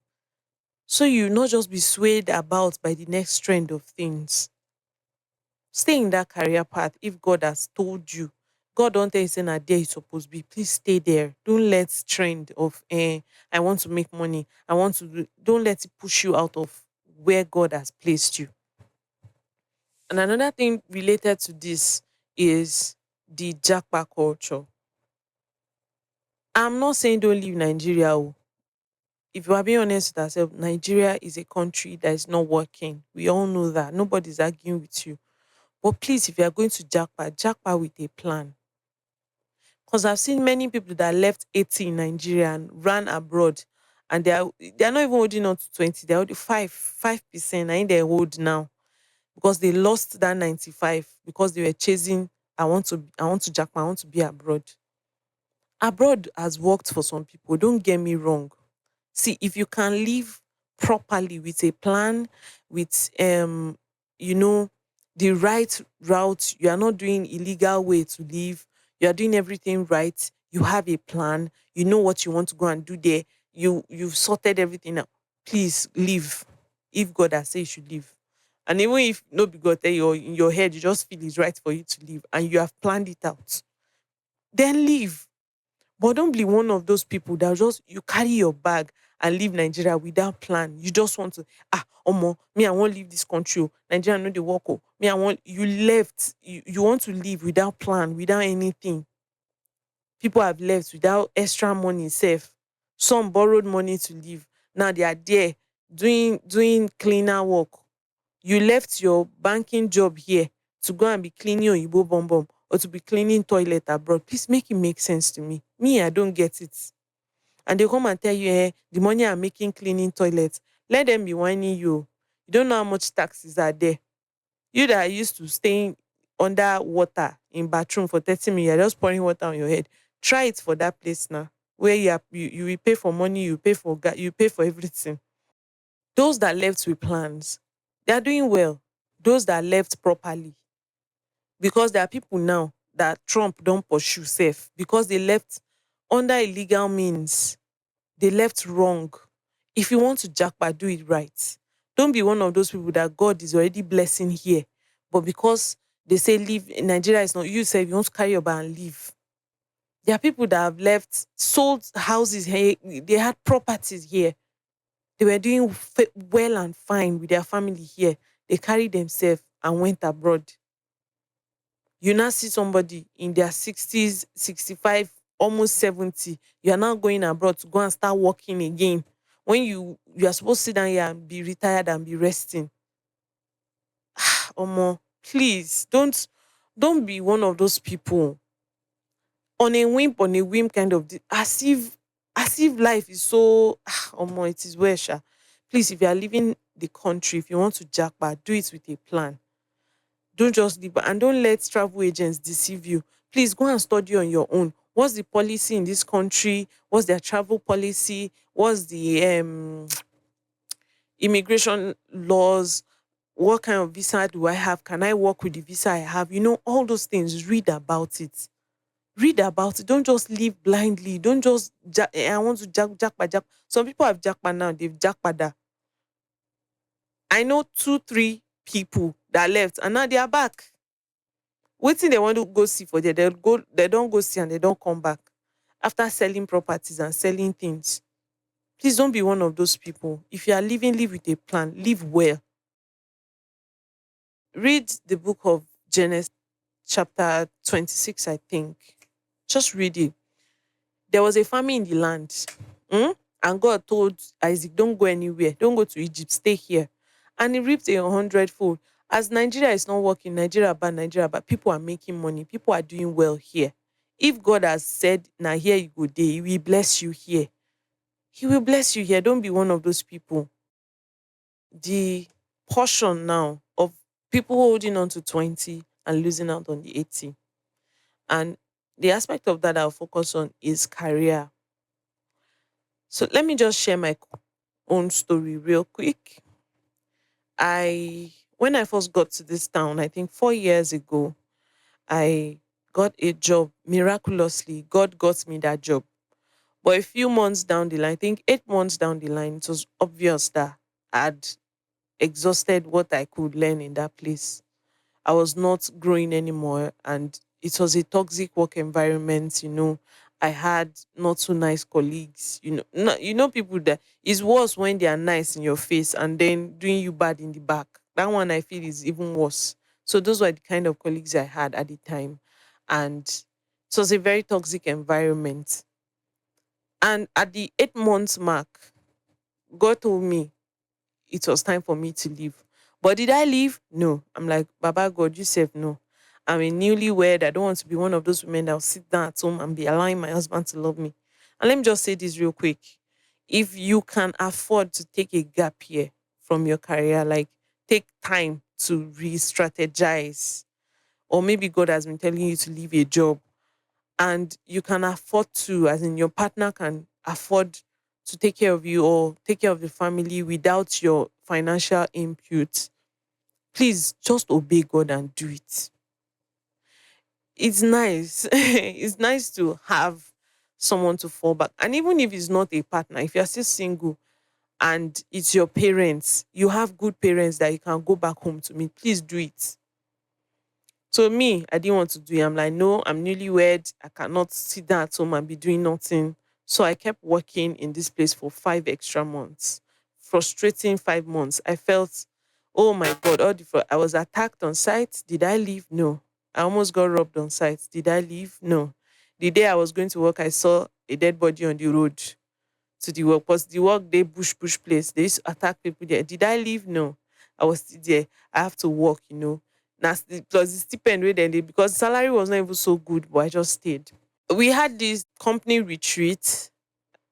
So you not just be swayed about by the next trend of things. Stay in that career path if God has told you. God don't tell you saying that there you supposed to be. Please stay there. Don't let trend of I want to make money. I want to don't let it push you out of where God has placed you. And another thing related to this is the jackpot culture. I'm not saying don't leave Nigeria. Oh. If you are being honest with ourselves, Nigeria is a country that is not working. We all know that. Nobody's arguing with you. But please, if you are going to jackpot with a plan. Because I've seen many people that left 80 in Nigeria and ran abroad, and they are not even holding on to 20. They're holding 5%. I think they hold now because they lost that 95 because they were chasing. I want to jackpot. I want to be abroad. Abroad has worked for some people. Don't get me wrong. See, if you can live properly with a plan, with you know, the right route, you are not doing illegal way to live, you are doing everything right, you have a plan, you know what you want to go and do there, you've sorted everything out. Please leave if God has said you should leave. And even if no be God tell you or in your head, you just feel it's right for you to leave and you have planned it out, then leave. But don't be one of those people that just you carry your bag and leave Nigeria without plan. You just want to omo, me I won't leave this country. Oh. Nigeria no dey work. Oh. Me I want you left. You want to leave without plan, without anything. People have left without extra money safe. Some borrowed money to leave. Now they are there doing cleaner work. You left your banking job here to go and be cleaning Oyibo bomb bomb or to be cleaning toilet abroad. Please make it make sense to me. Me, I don't get it. And they come and tell you, the money I'm making cleaning toilets. Let them be whining you. You don't know how much taxes are there. You that are used to staying under water in bathroom for 30 minutes, you're just pouring water on your head. Try it for that place now, where you will pay for money, you pay for you pay for everything. Those that left with plans, they are doing well. Those that left properly, because there are people now that Trump don't pursue safe because they left under illegal means. They left wrong. If you want to jackpot, do it right. Don't be one of those people that God is already blessing here, but because they say leave Nigeria is not, you say you want to carry your bag and leave. There are people that have left, sold houses here, they had properties here. They were doing well and fine with their family here. They carried themselves and went abroad. You now see somebody in their 60s, 65, almost 70. You are now going abroad to go and start working again. When you are supposed to sit down here and be retired and be resting. Omo, please don't be one of those people on a whim kind of as if life is so omo, it is well sha. Please, if you are leaving the country, if you want to jackpot, do it with a plan. Don't just leave, and don't let travel agents deceive you. Please go and study on your own. What's the policy in this country? What's their travel policy? What's the immigration laws? What kind of visa do I have? Can I work with the visa I have? All those things. Read about it. Read about it. Don't just live blindly. Don't just I want to jack. Some people have jackpot now. They've jackpot. I know 2, 3 people that left and now they are back. Waiting they want to go see for there, they don't go see and they don't come back after selling properties and selling things. Please don't be one of those people. If you are living, live with a plan, live well. Read the book of Genesis, chapter 26, I think. Just read it. There was a famine in the land. And God told Isaac, don't go anywhere. Don't go to Egypt. Stay here. And he reaped 100-fold. As Nigeria is not working, Nigeria, but people are making money. People are doing well here. If God has said, now here you go, there, he will bless you here. He will bless you here. Don't be one of those people. The portion now of people holding on to 20 and losing out on the 80. And the aspect of that I'll focus on is career. So let me just share my own story real quick. When I first got to this town, I think 4 years ago, I got a job miraculously. God got me that job. But a few months down the line, I think 8 months down the line, it was obvious that I'd exhausted what I could learn in that place. I was not growing anymore, and it was a toxic work environment. I had not so nice colleagues. People that is worse when they are nice in your face and then doing you bad in the back. That one I feel is even worse. So those were the kind of colleagues I had at the time, and it was a very toxic environment. And at the 8 months mark, God told me it was time for me to leave. But did I leave? No. I'm like, Baba God, you said no. I'm a newlywed. I don't want to be one of those women that will sit down at home and be allowing my husband to love me. And let me just say this real quick. If you can afford to take a gap year from your career, like take time to re-strategize, or maybe God has been telling you to leave a job and you can afford to, as in your partner can afford to take care of you or take care of the family without your financial input, please just obey God and do it. It's nice. It's nice to have someone to fall back. And even if it's not a partner, if you're still single and it's your parents, you have good parents that you can go back home to meet, please do it. So me, I didn't want to do it. I'm like, no, I'm newlywed. I cannot sit down at home and be doing nothing. So I kept working in this place for 5 extra months. Frustrating 5 months. I felt, oh my God, I was attacked on site. Did I leave? No. I almost got robbed on site. Did I leave? No. The day I was going to work, I saw a dead body on the road to the work. Because the work they bush place. They used to attack people there. Did I leave? No. I was still there. I have to work. Plus the stipend way then because salary was not even so good, but I just stayed. We had this company retreat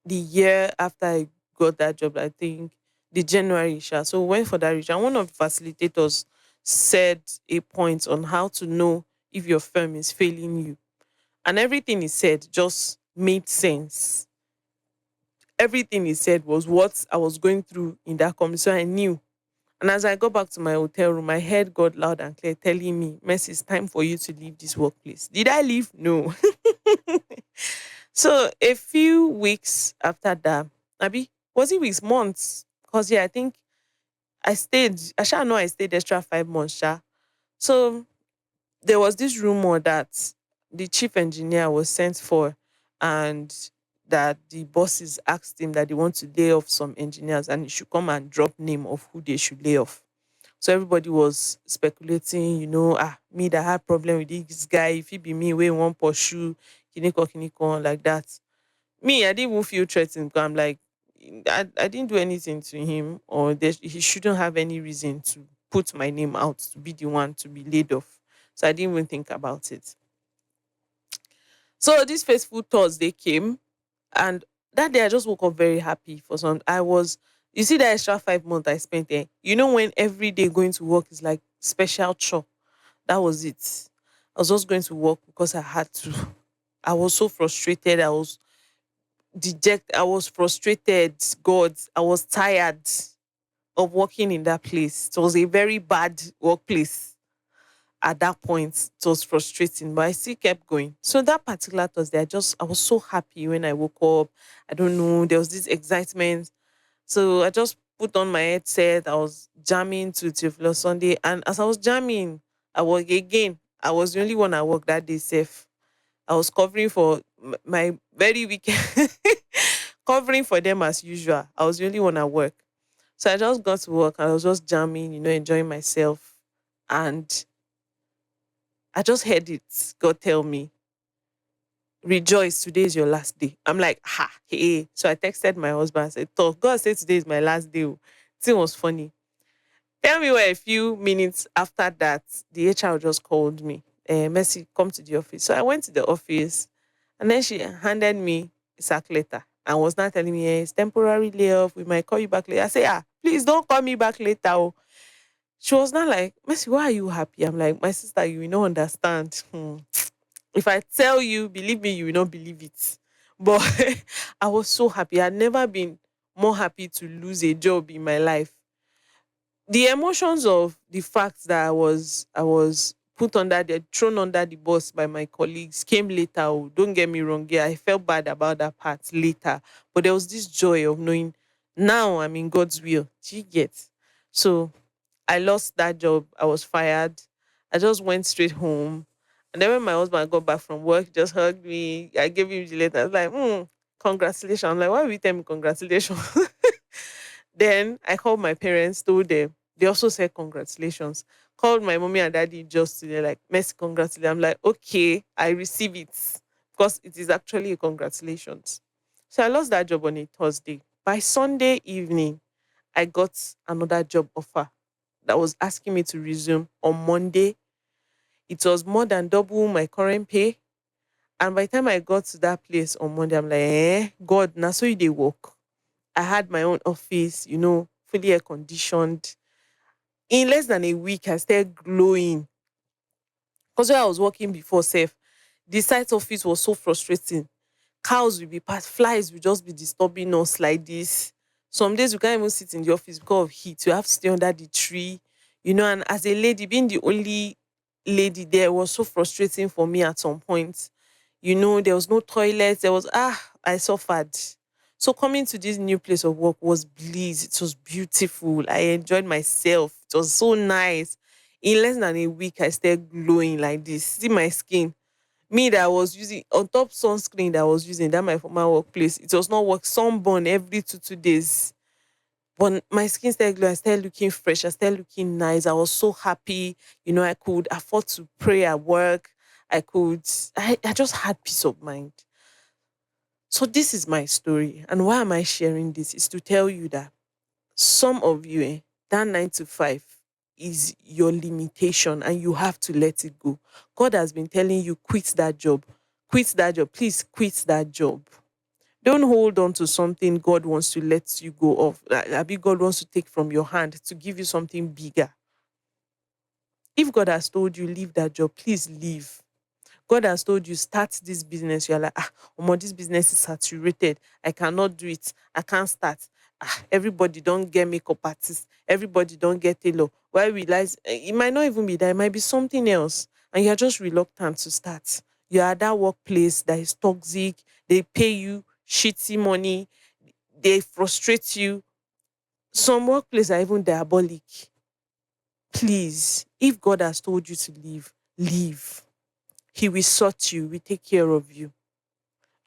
the year after I got that job, I think the January sha. So we went for that retreat. And one of the facilitators said a point on how to know if your firm is failing you. And everything he said just made sense. Everything he said was what I was going through in that company. So I knew. And as I got back to my hotel room, my head got loud and clear telling me, Mercy, it's time for you to leave this workplace. Did I leave? No. So a few weeks after that, Abby, was it weeks, months? Because yeah, I think I stayed, I shall know I stayed extra 5 months, sha. So there was this rumor that the chief engineer was sent for, and that the bosses asked him that they want to lay off some engineers and he should come and drop name of who they should lay off. So everybody was speculating, me that had problem with this guy, if he be me, we won't pursue, kiniko, like that. Me, I didn't even feel threatened because I'm like, I didn't do anything to him, or he shouldn't have any reason to put my name out to be the one to be laid off. So I didn't even think about it. So this faithful Thursday came, and that day I just woke up very happy for some. You see that extra 5 months I spent there. You know when every day going to work is like special chore. That was it. I was just going to work because I had to. I was so frustrated. I was dejected. I was frustrated. God, I was tired of working in that place. It was a very bad workplace at that point. It was frustrating, but I still kept going. So that particular Thursday, I was so happy when I woke up. I don't know, there was this excitement. So I just put on my headset. I was jamming to Tiflo Sunday, and as I was jamming, I was the only one at work that day. Safe. I was covering for my very weekend, covering for them as usual. I was the only one at work. So I just got to work and I was just jamming, enjoying myself. And I just heard it. God tell me, rejoice, today is your last day. I'm like, ha, hey. So I texted my husband and said, Talk, God said today is my last day. Oh." Thing was funny. Tell me where a few minutes after that, the HR just called me. Mercy, come to the office. So I went to the office, and then she handed me a sack letter and was not telling me, it's temporary layoff. We might call you back later. I say, please don't call me back later. Oh. She was not like, Mercy, why are you happy? I'm like, my sister, you will not understand. If I tell you, believe me, you will not believe it. But I was so happy. I'd never been more happy to lose a job in my life. The emotions of the fact that I was put under the thrown under the bus by my colleagues came later. Oh, don't get me wrong. Yeah, I felt bad about that part later. But there was this joy of knowing now I'm in God's will. Do you get? So I lost that job. I was fired. I just went straight home. And then when my husband got back from work, he just hugged me. I gave him the letter. I was like, congratulations. I'm like, why will you tell me congratulations? Then I called my parents, told them. They also said congratulations. Called my mommy and daddy just to, they're like, Mercy, congratulations. I'm like, okay, I receive it. Because it is actually a congratulations. So I lost that job on a Thursday. By Sunday evening, I got another job offer that was asking me to resume on Monday. It was more than double my current pay. And by the time I got to that place on Monday, I'm like, God, now so you they work. I had my own office, fully air conditioned. In less than a week, I started glowing. Because where I was working before, safe, the site office was so frustrating. Cows will be passed, flies will just be disturbing us like this. Some days we can't even sit in the office because of heat. You have to stay under the tree, and as a lady, being the only lady there was so frustrating for me at some point. There was no toilet. I suffered. So coming to this new place of work was bliss. It was beautiful. I enjoyed myself. It was so nice. In less than a week, I started glowing like this. See my skin. Me that was using on top sunscreen that I was using that my former workplace. It was not work sunburn every 2 days. But my skin started glowing. I started looking fresh. I started looking nice. I was so happy. I could afford to pray at work. I just had peace of mind. So this is my story. And why am I sharing this? Is to tell you that some of you, that 9 to 5 is your limitation and you have to let it go. God has been telling you, quit that job. Quit that job. Please quit that job. Don't hold on to something God wants to let you go of. Maybe God wants to take from your hand to give you something bigger. If God has told you leave that job, please leave. God has told you start this business. You're like, this business is saturated. I cannot do it. I can't start. Everybody don't get makeup artists. Everybody don't get tailor. Why realize it might not even be that. It might be something else, and you're just reluctant to start. You're at that workplace that is toxic. They pay you shitty money. They frustrate you. Some workplaces are even diabolic. Please, if God has told you to leave, leave. He will sort you, will take care of you.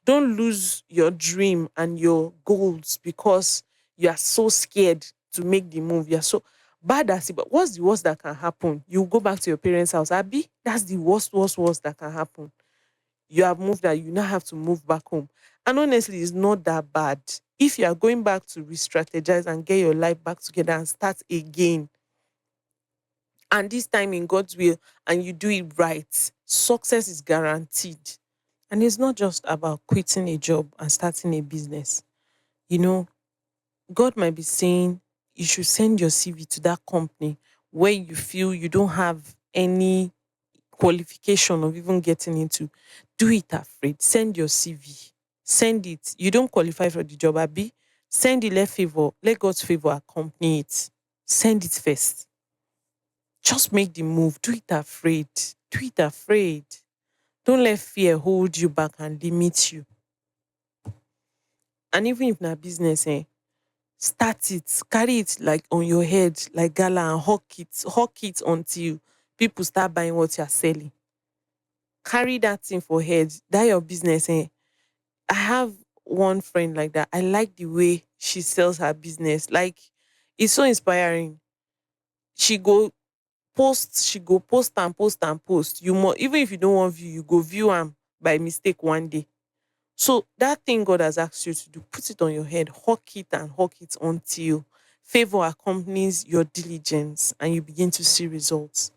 Don't lose your dream and your goals because you are so scared to make the move. You're so bad as it, but what's the worst that can happen? You go back to your parents' house. Abby, that's the worst that can happen. You have moved that you now have to move back home. And honestly, it's not that bad. If you are going back to re strategize and get your life back together and start again, and this time in God's will, and you do it right, success is guaranteed. And it's not just about quitting a job and starting a business. You know, God might be saying you should send your CV to that company where you feel you don't have any qualification of even getting into. Do it afraid. Send your CV. Send it. You don't qualify for the job, Abby. Send it, let favor, let God's favor accompany it. Send it first. Just make the move. Do it afraid. Do it afraid. Don't let fear hold you back and limit you. And even if na business, start it, carry it like on your head, like gala, and hawk it until people start buying what you're selling. Carry that thing for head. That your business, I have one friend like that. I like the way she sells her business. Like it's so inspiring. She go she go post and post and post. You more even if you don't want view, you go view them by mistake one day. So that thing God has asked you to do, put it on your head, hawk it and hawk it until favor accompanies your diligence and you begin to see results.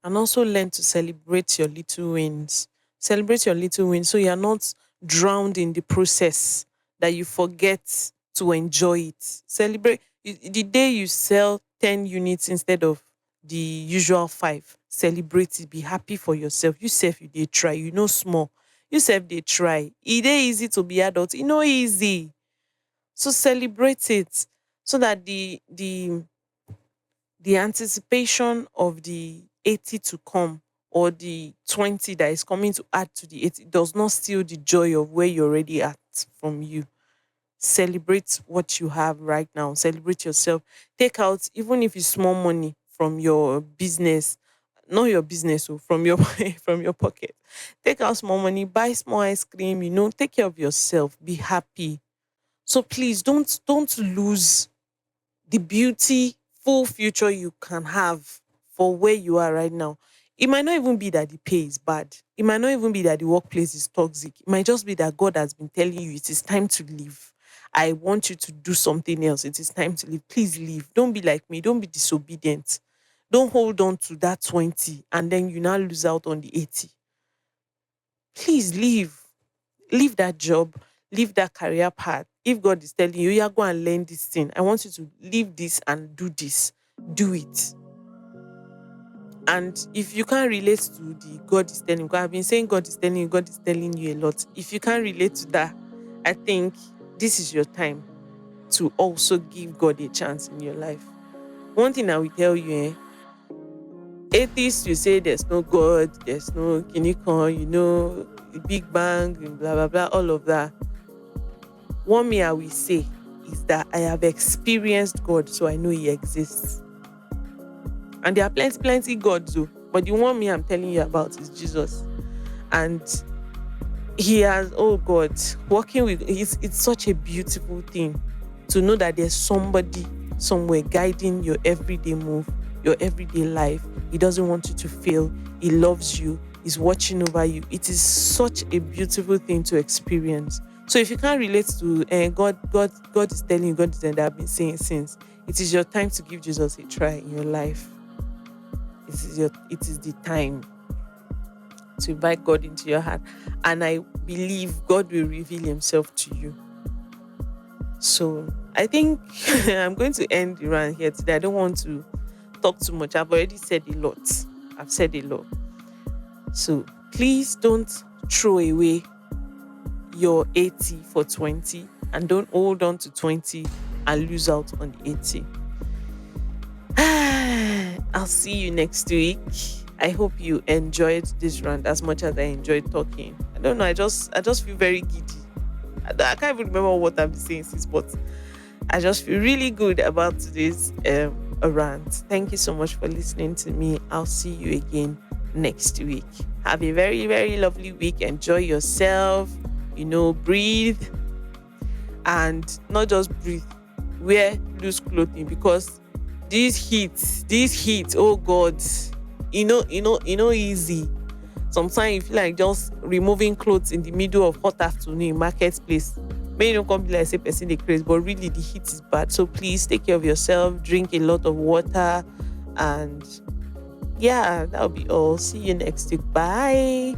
And also learn to celebrate your little wins. Celebrate your little wins so you're not drowned in the process, that you forget to enjoy it. Celebrate the day you sell 10 units instead of the usual five. Celebrate it. Be happy for yourself. You self you did try. You know small. You self they try. It ain't easy to be adult. It no easy. So celebrate it so that the anticipation of the 80 to come or the 20 that is coming to add to the 80 does not steal the joy of where you're already at from you. Celebrate what you have right now. Celebrate yourself. Take out, even if it's small money from your business, not your business, so from your from your pocket. Take out small money, buy small ice cream, take care of yourself, be happy. So please don't lose the beautiful future you can have for where you are right now. It might not even be that the pay is bad. It might not even be that the workplace is toxic. It might just be that God has been telling you it is time to leave. I want you to do something else. It is time to leave. Please leave. Don't be like me. Don't be disobedient. Don't hold on to that 20 and then you now lose out on the 80. Please leave. Leave that job, leave that career path. If God is telling you, yeah, go and learn this thing, I want you to leave this and do this. Do it. And if you can't relate to the God is telling, because I've been saying God is telling you a lot. If you can't relate to that, I think this is your time to also give God a chance in your life. One thing I will tell you, atheists, you say there's no God, there's no Kinikon, the Big Bang, and blah, blah, blah, all of that. One me I will say is that I have experienced God, so I know He exists. And there are plenty gods, though. But the one me I'm telling you about is Jesus. And He has, oh God, working with, it's such a beautiful thing to know that there's somebody somewhere guiding your everyday move, your everyday life. He doesn't want you to fail. He loves you. He's watching over you. It is such a beautiful thing to experience. So if you can't relate to God is telling you, God is telling that I've been saying since, it is your time to give Jesus a try in your life. It is the time to invite God into your heart. And I believe God will reveal Himself to you. So I think I'm going to end the run here today. I don't want to talk too much. I've already said a lot. I've said a lot. So please don't throw away your 80 for 20, and don't hold on to 20 and lose out on the 80. I'll see you next week. I hope you enjoyed this round as much as I enjoyed talking. I don't know. I just feel very giddy. I can't even remember what I've been saying since, but I just feel really good about today's rant. Thank you so much for listening to me. I'll see you again next week. Have a very, very lovely week. Enjoy yourself. Breathe, and not just breathe. Wear loose clothing, because this heat, oh God, easy. Sometimes you feel like just removing clothes in the middle of hot afternoon in marketplace. May you don't come be like say person dey craze, but really the heat is bad. So please take care of yourself, drink a lot of water, and yeah, that'll be all. See you next week. Bye.